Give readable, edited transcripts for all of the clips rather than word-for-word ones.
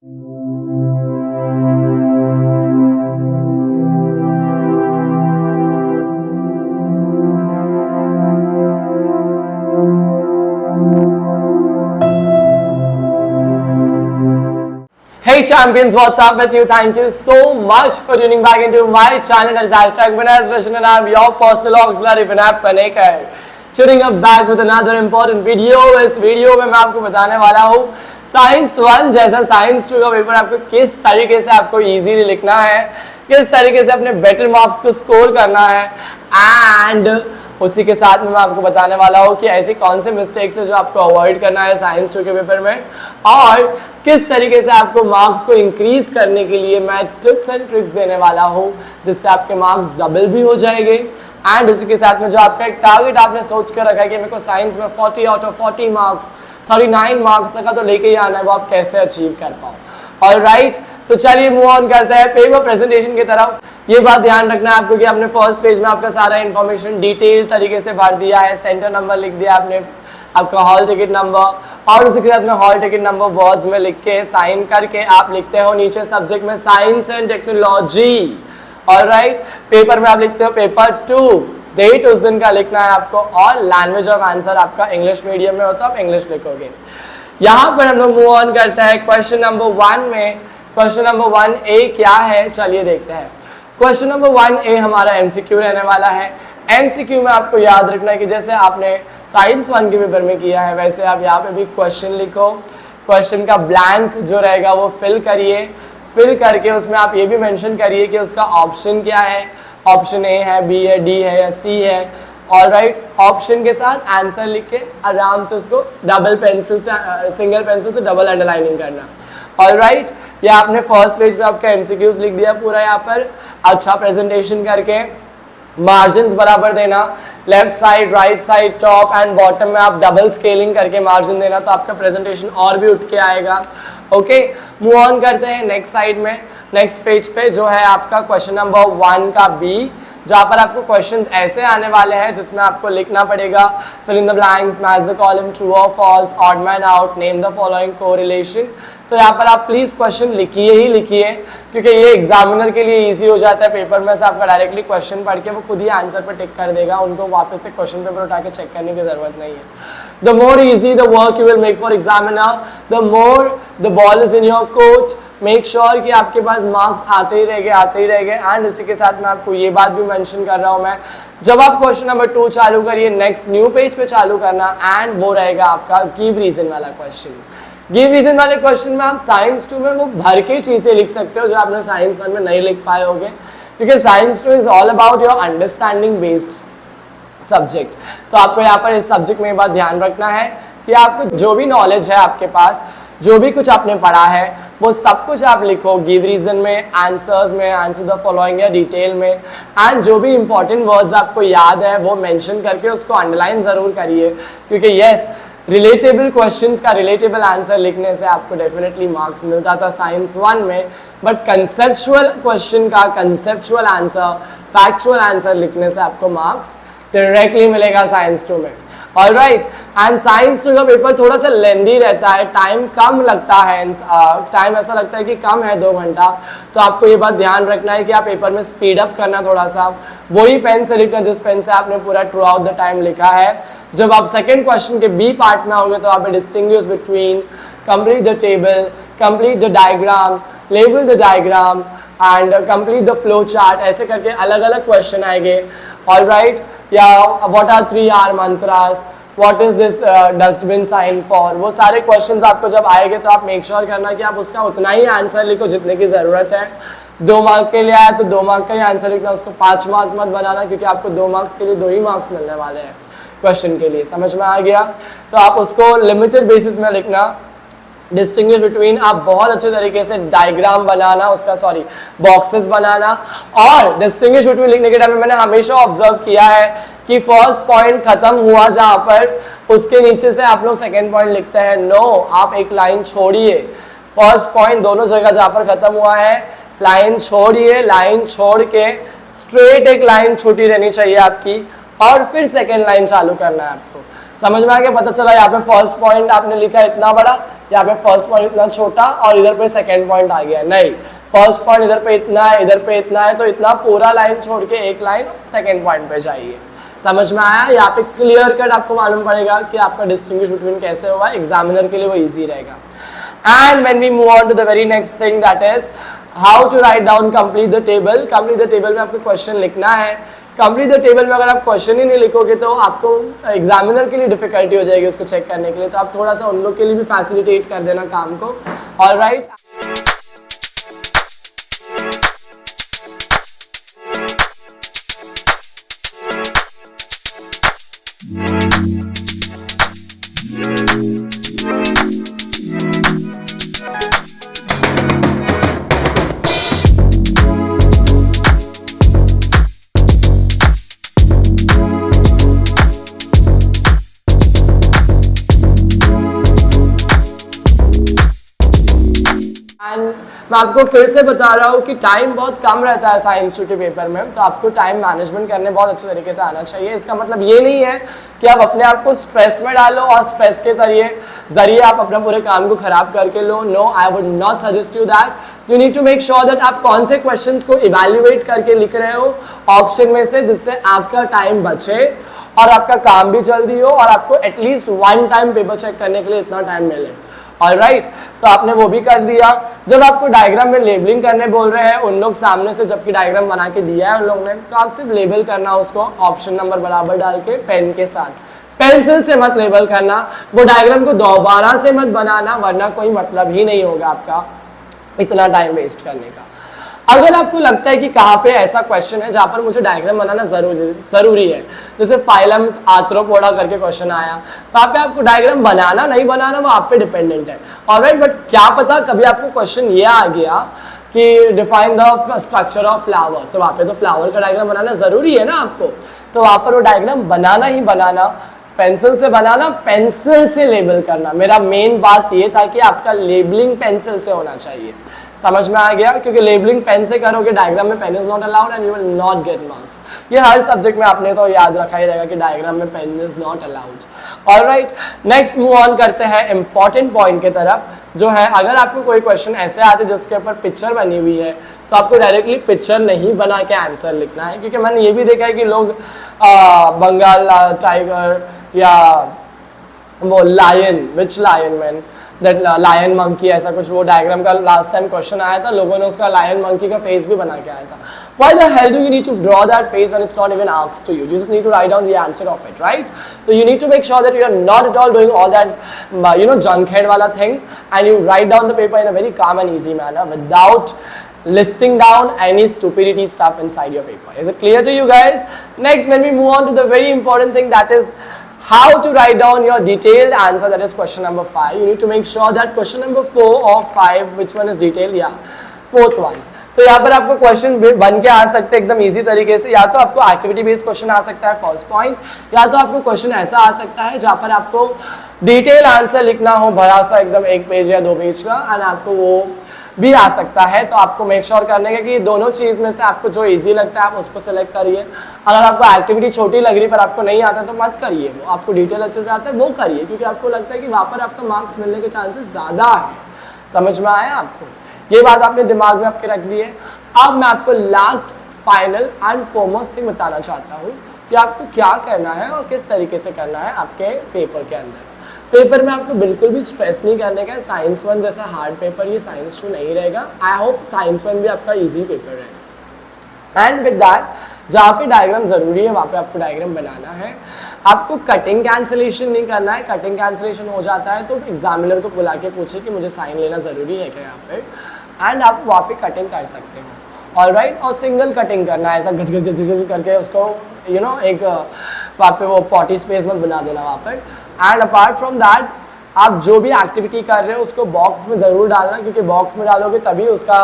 Hey champions, what's up with you? Thank you so much for tuning back into my channel. That is #Vinay and I'm your personal auxiliary Vinay Panekar. Tuning up back with another important video. इस video में मैं आपको बताने वाला हूँ science 1 जैसा science 2 का paper आपको किस तरीके से आपको इजीली लिखना है, किस तरीके से अपने बेटर मार्क्स को स्कोर करना है, एंड उसी के साथ में मैं आपको बताने वाला हूँ कि ऐसी कौन से मिस्टेक्स है जो आपको अवॉइड करना है साइंस 2 के पेपर में, और किस तरीके से आपको मार्क्स को इंक्रीज करने के लिए मैं टिप्स एंड ट्रिक्स देने वाला हूँ जिससे आपके मार्क्स डबल भी हो जाएंगे। एंड उसी के साथ में जो आपका एक टारगेट आपने सोच कर रखा है कि मेरे को साइंस में 40 आउट ऑफ 40 मार्क्स 39 मार्क्स तक का तो लेके ही आना है, वो आप कैसे अचीव कर पाओ। ऑलराइट, तो चलिए मूव ऑन करते हैं पेपर प्रेजेंटेशन की तरफ। ये बात ध्यान रखना है आपको कि आपने फर्स्ट पेज में आपका सारा इन्फॉर्मेशन डिटेल तरीके से भर दिया है, सेंटर नंबर लिख दिया आपने, आपका हॉल टिकट नंबर, और उसी के साथ में हॉल टिकट नंबर वर्ड्स में लिख के साइन करके आप लिखते हो नीचे सब्जेक्ट में science and technology. Alright, paper में आप लिखते हो पेपर 2, डेट उस दिन का लिखना है आपको, और लैंग्वेज ऑफ आंसर आपका इंग्लिश मीडियम में होता है, आप इंग्लिश लिखोगे। यहाँ पर हम लोग मूव ऑन करते हैं क्वेश्चन नंबर 1 में। क्वेश्चन नंबर 1A क्या है, चलिए देखते हैं। क्वेश्चन नंबर 1A हमारा MCQ रहने वाला है। MCQ में आपको याद रखना है कि जैसे आपने साइंस 1 के पेपर में किया है वैसे आप यहाँ पे भी क्वेश्चन लिखो, क्वेश्चन का ब्लैंक जो रहेगा वो फिल करिए, फिल करके उसमें आप ये भी मेंशन करिए कि उसका ऑप्शन क्या है, ऑप्शन A है, B है, D है या C है। ऑलराइट, ऑप्शन के साथ आंसर लिख के आराम से उसको डबल पेंसिल से सिंगल पेंसिल से डबल अंडरलाइनिंग करना। ऑलराइट, ये आपने फर्स्ट पेज पे आपका MCQs लिख दिया पूरा यहाँ पर, अच्छा प्रेजेंटेशन करके मार्जिन्स बराबर देना, left side, right side, top and bottom में आप डबल स्केलिंग करके मार्जिन देना, तो आपका प्रेजेंटेशन और भी उठ के आएगा। ओके, मूव ऑन करते हैं नेक्स्ट साइड में, नेक्स्ट पेज पे जो है आपका क्वेश्चन नंबर 1 का B, जहाँ पर आपको क्वेश्चंस ऐसे आने वाले हैं जिसमें आपको लिखना पड़ेगा fill in the blanks, match the column, true और false, odd man out, name the following correlation. तो यहाँ पर आप प्लीज क्वेश्चन लिखिए ही लिखिए, क्योंकि ये एग्जामिनर के लिए इजी हो जाता है, पेपर में से आपका डायरेक्टली क्वेश्चन पढ़ के वो खुद ही आंसर पर टिक कर देगा, उनको वापस से क्वेश्चन पेपर उठा के चेक करने की जरूरत नहीं है। The more easy the work you will make for examiner, the more the ball is in your court. Make sure कि आपके पास मार्क्स आते ही रहेंगे। एंड उसी के साथ में आपको ये बात भी मेंशन कर रहा हूँ मैं, जब आप क्वेश्चन नंबर 2 चालू करिए नेक्स्ट न्यू पेज पे चालू करना, एंड वो रहेगा आपका गिव रीजन वाला क्वेश्चन। गिव रीजन वाले क्वेश्चन में आप साइंस 2 में वो भर के चीजें लिख सकते हो जो आपने साइंस 1 में नहीं लिख पाए होगे, क्योंकि science 2 is all about your understanding based subject. तो आपको यहाँ पर इस सब्जेक्ट में ये बात ध्यान रखना है कि आपको जो भी नॉलेज है आपके पास, जो भी कुछ आपने पढ़ा है वो सब कुछ आप लिखो गिव रीजन में, आंसर्स में, आंसर द फॉलोइंग या डिटेल में, एंड जो भी इंपॉर्टेंट वर्ड्स आपको याद है वो मेंशन करके उसको अंडरलाइन जरूर करिए, क्योंकि यस, रिलेटेबल क्वेश्चंस का रिलेटेबल आंसर लिखने से आपको डेफिनेटली मार्क्स मिलता था साइंस 1 में, बट कंसेप्चुअल क्वेश्चन का कंसेप्चुअल आंसर, फैक्चुअल आंसर लिखने से आपको मार्क्स डायरेक्टली मिलेगा साइंस 2 में। ऑलराइट, एंड साइंस 2 का पेपर थोड़ा सा लेंदी रहता है, टाइम कम लगता है, टाइम ऐसा लगता है कि कम है 2 घंटा, तो आपको ये बात ध्यान रखना है कि आप पेपर में स्पीड अप करना थोड़ा सा, वही पेन से लिखना जिस पेन से आपने पूरा थ्रू आउट द टाइम लिखा है। जब आप सेकेंड क्वेश्चन के B पार्ट में होंगे तो आप distinguish between, complete the table, complete the diagram, label the diagram and complete the flow chart, ऐसे करके अलग अलग क्वेश्चन आएंगे। ऑलराइट, या what are 3 R mantras, what is this dustbin sign for, वो सारे क्वेश्चंस आपको जब आएंगे तो आप मेक श्योर करना कि आप उसका उतना ही आंसर लिखो जितने की जरूरत है। 2 मार्क के लिए आया तो 2 मार्क का ही आंसर लिखना, उसको 5 मार्क मत बनाना, क्योंकि आपको 2 मार्क्स के लिए 2 ही मार्क्स मिलने वाले हैं क्वेश्चन के लिए। समझ में आ गया? तो आप उसको लिमिटेड बेसिस में लिखना, डिस्टिंग्विश बिटवीन, आप बहुत अच्छे तरीके से डायग्राम बनाना, उसका बॉक्सेस बनाना, और डिस्टिंग्विश बिटवीन लिखने के टाइम में मैंने हमेशा ऑब्जर्व किया है कि फर्स्ट पॉइंट खत्म हुआ जहां पर, उसके नीचे से आप लोग सेकेंड पॉइंट लिखते हैं। नो, आप एक लाइन छोड़िए, फर्स्ट पॉइंट दोनों जगह जहां पर खत्म हुआ है लाइन छोड़िए, लाइन छोड़ के स्ट्रेट एक लाइन छोटी रहनी चाहिए आपकी, और फिर सेकेंड लाइन चालू करना है आपको। समझ में आ गया? पता चला यहाँ पे फर्स्ट पॉइंट आपने लिखा इतना बड़ा, यहाँ पे फर्स्ट पॉइंट इतना छोटा और इधर पे सेकेंड पॉइंट आ गया, नहीं, फर्स्ट पॉइंट इधर पे इतना है, इधर पे इतना है, तो इतना पूरा लाइन छोड़ के एक लाइन सेकेंड पॉइंट पे जाइए। समझ में आया? यहाँ पे क्लियर कट आपको मालूम पड़ेगा कि आपका डिस्टिंग्विश बिटवीन कैसे हुआ, एग्जामिनर के लिए वो इजी रहेगा। And when we move on to the very next thing, that is how to write down complete the table. Complete the table में आपको क्वेश्चन लिखना है। कंप्लीट द टेबल में अगर आप क्वेश्चन ही नहीं लिखोगे तो आपको एग्जामिनर के लिए डिफिकल्टी हो जाएगी उसको चेक करने के लिए, तो आप थोड़ा सा उन लोग के लिए भी फैसिलिटेट कर देना काम को। ऑलराइट, मैं आपको फिर से बता रहा हूँ कि टाइम बहुत कम रहता है साइंस 2 के पेपर में, तो आपको टाइम मैनेजमेंट करने बहुत अच्छे तरीके से आना चाहिए। इसका मतलब ये नहीं है कि आप अपने आप को स्ट्रेस में डालो और स्ट्रेस के जरिए आप अपना पूरे काम को खराब करके लो। No, I would not suggest you that. You need to make sure that आप कौन से क्वेश्चंस को इवैल्यूएट करके लिख रहे हो ऑप्शन में से, जिससे आपका टाइम बचे और आपका काम भी जल्दी हो और आपको एटलीस्ट 1 टाइम पेपर चेक करने के लिए इतना टाइम मिले। ऑलराइट, तो आपने वो भी कर दिया। जब आपको डायग्राम में लेबलिंग करने बोल रहे हैं उन लोग सामने से, जबकि डायग्राम बना के दिया है उन लोगों ने, तो आप सिर्फ लेबल करना उसको ऑप्शन नंबर बराबर डाल के पेन के साथ। पेंसिल से मत लेबल करना, वो डायग्राम को दोबारा से मत बनाना, वरना कोई मतलब ही नहीं होगा आपका इतना टाइम वेस्ट करने का। अगर आपको लगता है कि कहाँ पे ऐसा क्वेश्चन है जहाँ पर मुझे डायग्राम बनाना जरूरी है, जैसे फाइलम आर्थ्रोपोडा करके क्वेश्चन आया, वहाँ पे आपको डायग्राम बनाना नहीं बनाना वो आप पे डिपेंडेंट है। ऑलराइट, बट क्या पता कभी आपको क्वेश्चन ये आ गया कि define the structure of flower, तो वहाँ पे तो फ्लावर का डायग्राम बनाना जरूरी है ना आपको, तो वहाँ पर वो डायग्राम बनाना ही बनाना। पेंसिल से बनाना, पेंसिल से लेबल करना। मेरा मेन बात ये था कि आपका लेबलिंग पेंसिल से होना चाहिए। समझ में आ गया? क्योंकि लेबलिंग पेन से करोगे डायग्राम में pen is not allowed and you will not get marks. ये हर सब्जेक्ट में आपने तो याद रखा ही रहेगा कि डायग्राम में pen is not allowed. Alright, next move on करते हैं इंपॉर्टेंट पॉइंट की तरफ, जो है अगर आपको कोई क्वेश्चन ऐसे आते जिसके ऊपर पिक्चर बनी हुई है तो आपको डायरेक्टली पिक्चर नहीं बना के आंसर लिखना है। क्योंकि मैंने ये भी देखा है कि लोग बंगाल टाइगर या वो lion, which lion man, that lion monkey, ऐसा कुछ वो डायग्राम का लास्ट टाइम क्वेश्चन आया था, लोगों ने उसका लायन मंकी का फेस भी बना के आया था। Why the hell do you need to draw that face when it's not even asked to you? You just need to write down the answer of it, right? So you need to make sure that you are not at all doing all that, junk head wala thing, and you write down the paper in a very calm and easy manner without listing down any stupidity stuff inside your paper. Is it clear to you guys? Next, when we move on to the very important thing, that is how to write down your detailed answer, that is question number 5. You need to make sure that question number 4 or 5, which one is detailed? Yeah, 4th one. तो यहाँ पर आपको question बन के आ सकते हैं एकदम easy तरीके से। या तो आपको एक्टिविटी बेस्ड क्वेश्चन आ सकता है फर्स्ट पॉइंट, या तो आपको क्वेश्चन ऐसा आ सकता है जहाँ पर आपको डिटेल आंसर लिखना हो, बड़ा सा एकदम 1 पेज या 2 पेज का, एंड आपको वो भी आ सकता है। तो आपको मेक श्योर करने का कि दोनों चीज में से आपको जो इजी लगता है आप उसको सेलेक्ट करिए। अगर आपको एक्टिविटी छोटी लग रही पर आपको नहीं आता तो मत करिए, वो आपको डिटेल अच्छे से आता है वो करिए, क्योंकि आपको लगता है कि वहाँ पर आपका मार्क्स मिलने के चांसेस ज़्यादा है। समझ में आया आपको? ये बात आपने दिमाग में आपके रख दी है। अब मैं आपको last final and foremost thing बताना चाहता हूँ कि आपको क्या करना है और किस तरीके से करना है आपके पेपर के अंदर। पेपर में आपको बिल्कुल भी स्ट्रेस नहीं करने का है। साइंस 1 जैसा हार्ड पेपर ये साइंस 2 नहीं रहेगा। आई होप साइंस 1 भी आपका इजी पेपर रहेगा। एंड विद दैट, जहाँ पे डायग्राम जरूरी है वहाँ पे आपको डायग्राम बनाना है। आपको कटिंग कैंसिलेशन नहीं करना है। कटिंग कैंसिलेशन हो जाता है तो एग्जामिनर को बुला के पूछे कि मुझे साइन लेना ज़रूरी है क्या यहाँ पे, एंड आप वहाँ पे कटिंग कर सकते हो। ऑलराइट, और सिंगल कटिंग करना है, ऐसा गज गज गज गज करके उसको एक वहाँ पे वो पॉटी स्पेस में बना देना वहाँ पर। एंड अपार्ट फ्रॉम दैट, आप जो भी एक्टिविटी कर रहे हो उसको बॉक्स में ज़रूर डालना, क्योंकि बॉक्स में डालोगे तभी उसका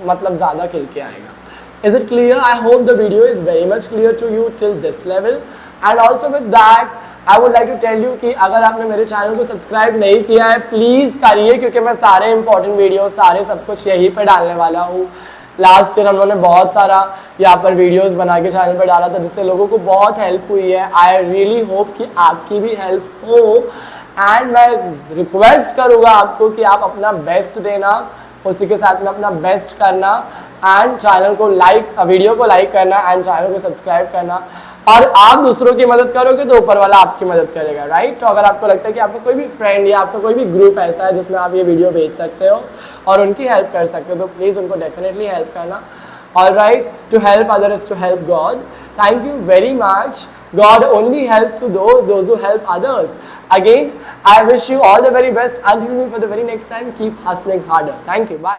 मतलब ज़्यादा खिल के आएगा। Is it clear? I hope the video is very much clear to you till this level. And also with that, I would like to tell you कि अगर आपने मेरे चैनल को सब्सक्राइब नहीं किया है प्लीज़ करिए, क्योंकि मैं सारे इंपॉर्टेंट वीडियो सारे सब कुछ यहीं पे डालने वाला हूँ। लास्ट ईयर हम लोगों ने बहुत सारा यहाँ पर वीडियोस बना के चैनल पे डाला था, जिससे लोगों को बहुत हेल्प हुई है। आई रियली होप कि आपकी भी हेल्प हो। एंड मैं रिक्वेस्ट करूँगा आपको कि आप अपना बेस्ट देना, उसी के साथ में अपना बेस्ट करना एंड चैनल को लाइक, वीडियो को लाइक करना एंड चैनल को सब्सक्राइब करना। और आप दूसरों की मदद करोगे तो ऊपर वाला आपकी मदद करेगा, राइट। तो अगर आपको लगता है कि आपका कोई भी फ्रेंड या आपका कोई भी ग्रुप ऐसा है जिसमें आप ये वीडियो भेज सकते हो और उनकी हेल्प कर सकते हो, तो प्लीज़ उनको डेफिनेटली हेल्प करना। Alright, to help others is to help God. Thank you very much. God only helps to those who help others. Again, I wish you all the very best. Until we meet for the very next time, keep hustling harder. Thank you. Bye.